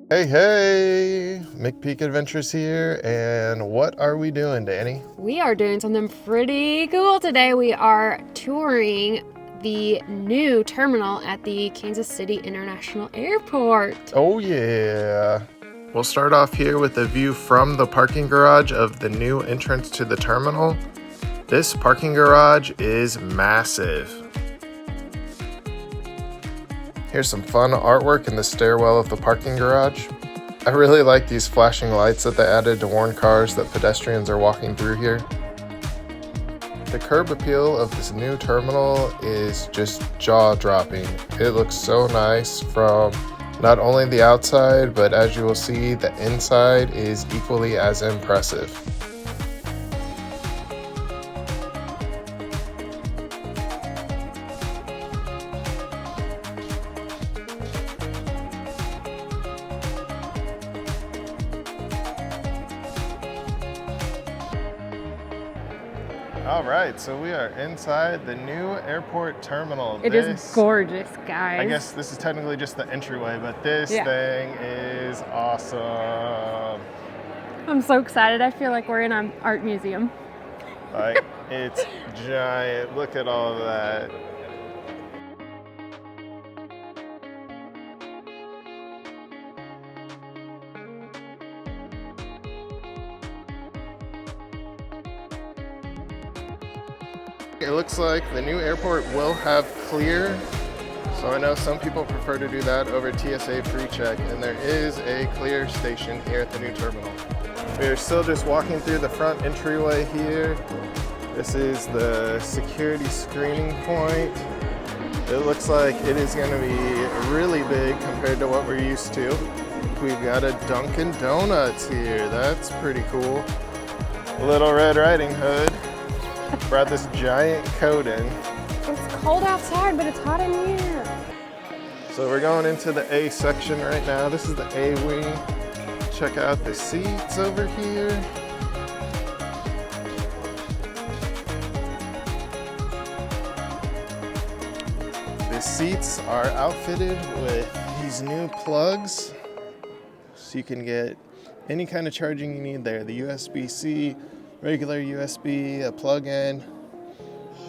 Hey, hey, McPeekadventures here, and what are we doing, Danny? We are doing something pretty cool today. We are touring the new terminal at the Kansas City International Airport. Oh yeah. We'll start off here with a view from the parking garage of the new entrance to the terminal. This parking garage is massive. Here's some fun artwork in the stairwell of the parking garage. I really like these flashing lights that they added to warn cars that pedestrians are walking through here. The curb appeal of this new terminal is just jaw-dropping. It looks so nice from not only the outside, but as you will see, the inside is equally as impressive. All right, so we are inside the new airport terminal. It is gorgeous, guys. I guess this is technically just the entryway, but this thing is awesome. I'm so excited. I feel like we're in an art museum. Like, it's giant. Look at all of that. It looks like the new airport will have clear, so I know some people prefer to do that over TSA pre-check, and there is a clear station here at the new terminal. We are still just walking through the front entryway here. This is the security screening point. It looks like it is going to be really big compared to what we're used to. We've got a Dunkin' Donuts here. That's pretty cool. Little Red Riding Hood brought this giant coat in. It's cold outside, but it's hot in here. So we're going into the A section right now. This is the A wing. Check out the seats over here. The seats are outfitted with these new plugs, so you can get any kind of charging you need there. The USB-C, regular USB, a plug-in.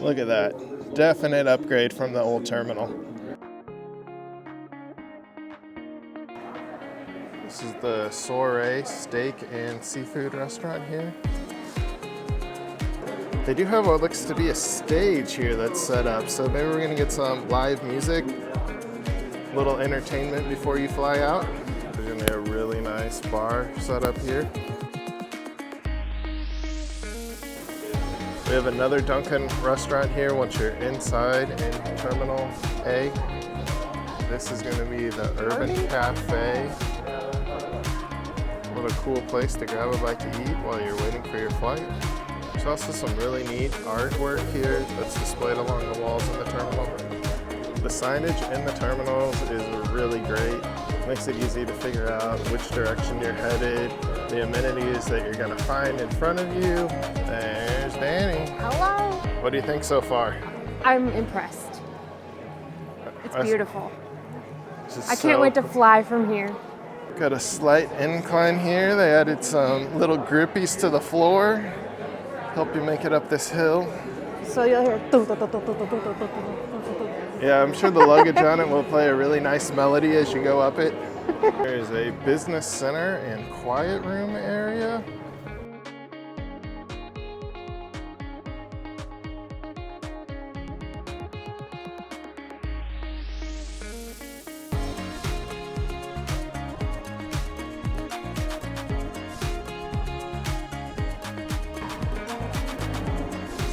Look at that. Definite upgrade from the old terminal. This is the Soiree Steak and Seafood restaurant here. They do have what looks to be a stage here that's set up, so maybe we're gonna get some live music, little entertainment before you fly out. There's gonna be a really nice bar set up here. We have another Dunkin' restaurant here once you're inside in Terminal A. This is going to be the Urban Cafe. What a cool place to grab a bite to eat while you're waiting for your flight. There's also some really neat artwork here that's displayed along the walls in the terminal. The signage in the terminals is really great. Makes it easy to figure out which direction you're headed, the amenities that you're gonna find in front of you. There's Danny. Hello. What do you think so far? I'm impressed. It's beautiful. I So can't wait to fly from here. Got a slight incline here. They added some little grippies to the floor. Help you make it up this hill. So you'll hear. Yeah, I'm sure the luggage on it will play a really nice melody as you go up it. There's a business center and quiet room area.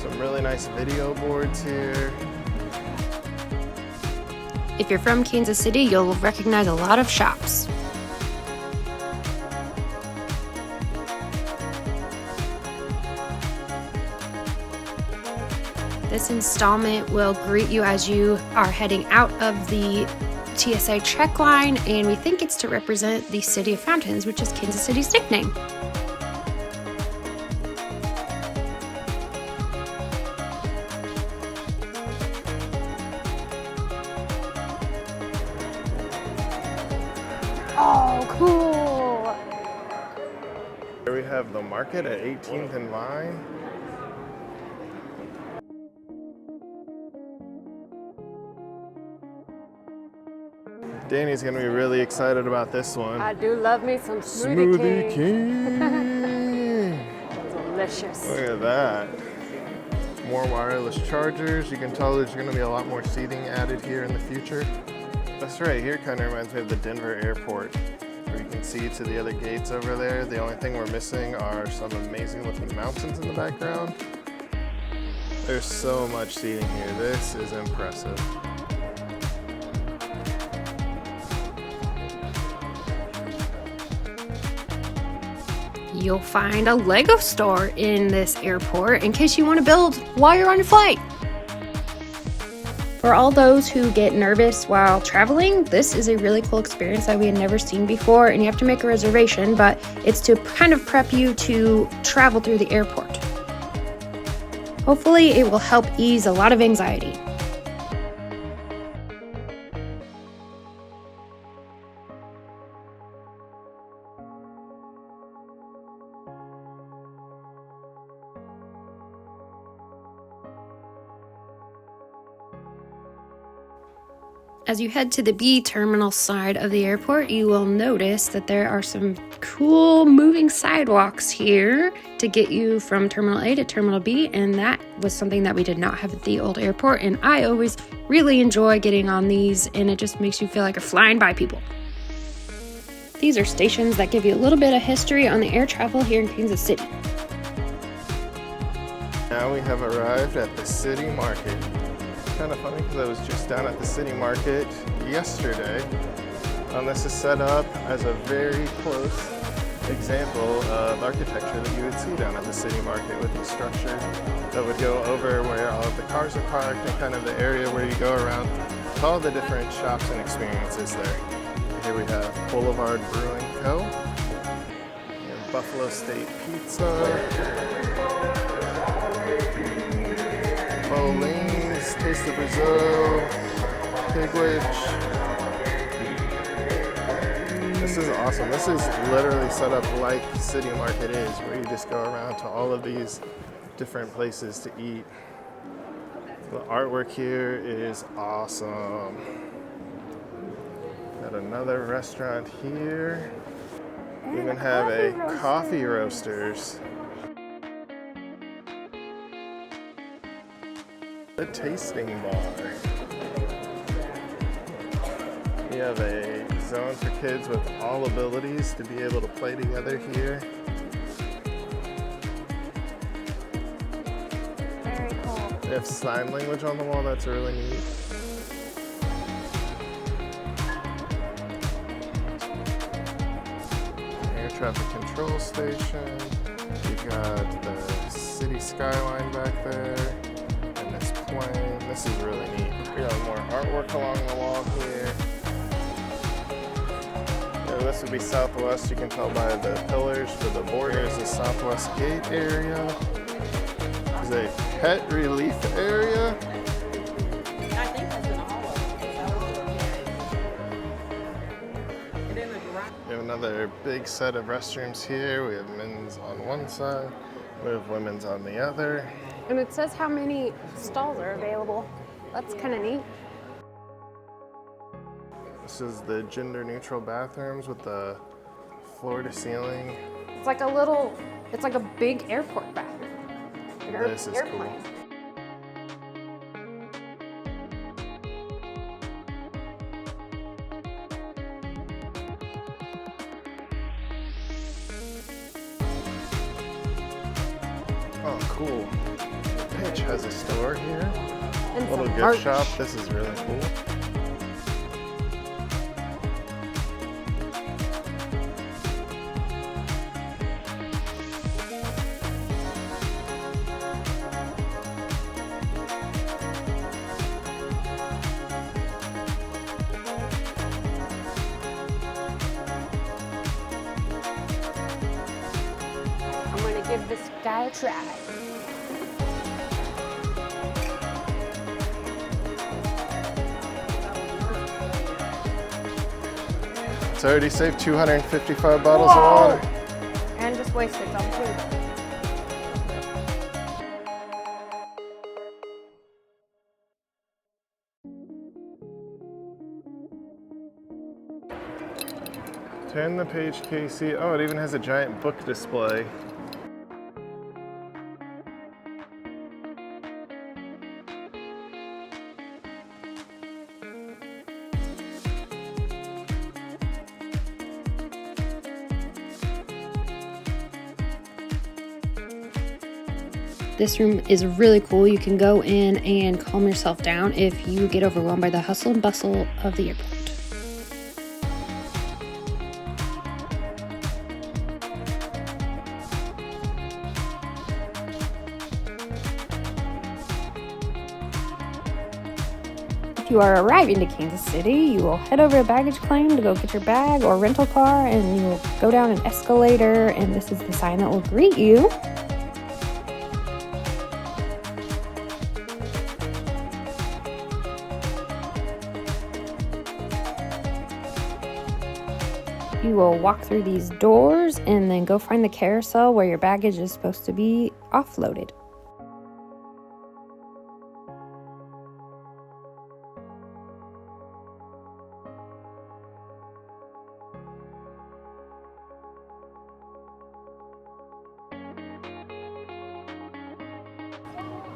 Some really nice video boards here. If you're from Kansas City, you'll recognize a lot of shops. This installment will greet you as you are heading out of the TSA check line, and we think it's to represent the City of Fountains, which is Kansas City's nickname. Oh, cool. have the market at 18th and Vine. Danny's gonna be really excited about this one. I do love me some Smoothie King. Delicious. Look at that. More wireless chargers. You can tell there's gonna be a lot more seating added here in the future. This right here kind of reminds me of the Denver airport, where you can see to the other gates over there. The only thing we're missing are some amazing looking mountains in the background. There's so much seating here. This is impressive. You'll find a Lego store in this airport in case you want to build while you're on your flight. For all those who get nervous while traveling, this is a really cool experience that we had never seen before, and you have to make a reservation, but it's to kind of prep you to travel through the airport. Hopefully it will help ease a lot of anxiety. As you head to the B terminal side of the airport, you will notice that there are some cool moving sidewalks here to get you from Terminal A to Terminal B, and that was something that we did not have at the old airport, and I always really enjoy getting on these, and it just makes you feel like you're flying by people. These are stations that give you a little bit of history on the air travel here in Kansas City. Now we have arrived at the city market. Kind of funny because I was just down at the city market yesterday. This is set up as a very close example of architecture that you would see down at the city market, with the structure that would go over where all of the cars are parked and kind of the area where you go around with all the different shops and experiences there. Here we have Boulevard Brewing Co. We have Buffalo State Pizza. Pauline's, Taste of Brazil, Pigwich. This is awesome. This is literally set up like City Market is, where you just go around to all of these different places to eat. The artwork here is awesome. Got another restaurant here. We even have a coffee roasters. A tasting bar. We have a zone for kids with all abilities to be able to play together here. Very cool. We have sign language on the wall, that's really neat. Air traffic control station. We got the city skyline back there. Plane. This is really neat. We have more artwork along the wall here. Yeah, this would be Southwest. You can tell by the pillars for the border. There's the Southwest Gate area. There's a pet relief area. I think that's in all of them. We have another big set of restrooms here. We have men's on one side. We have women's on the other. And it says how many stalls are available. That's kind of neat. This is the gender neutral bathrooms with the floor to ceiling. It's like it's like a big airport bathroom. This is cool. Oh, cool. Pitch has a store here. And A little some gift merch. shop. This is really cool. I'm gonna give this guy a try. It's already saved 255 bottles of water. And just wasted some too. Turn the page, Casey. Oh, it even has a giant book display. This room is really cool. You can go in and calm yourself down if you get overwhelmed by the hustle and bustle of the airport. If you are arriving to Kansas City, you will head over to baggage claim to go get your bag or rental car, and you will go down an escalator, and this is the sign that will greet you. You will walk through these doors and then go find the carousel where your baggage is supposed to be offloaded.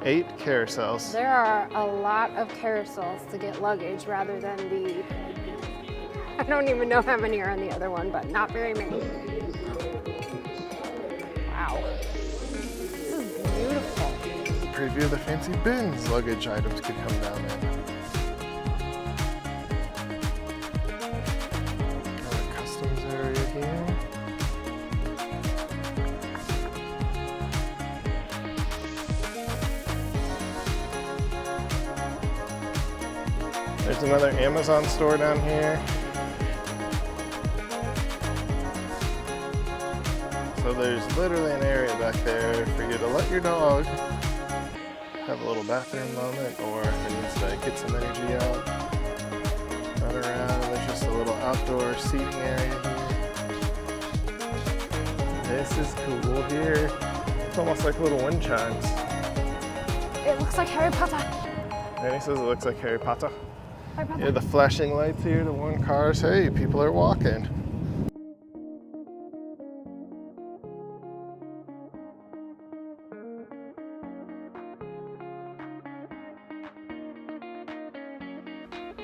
Eight carousels. There are a lot of carousels to get luggage rather than the... I don't even know how many are on the other one, but not very many. Wow. This is beautiful. Preview of the fancy bins luggage items could come down in. Got a customs area here. There's another Amazon store down here. So there's literally an area back there for you to let your dog have a little bathroom moment, or if it needs to get some energy out, run around. There's just a little outdoor seating area here. This is cool here. It's almost like little wind chimes. It looks like Harry Potter. Danny says it looks like Harry Potter. Harry Potter. Yeah, the flashing lights here to warn cars, hey, people are walking.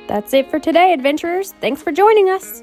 That's it for today, adventurers. Thanks for joining us.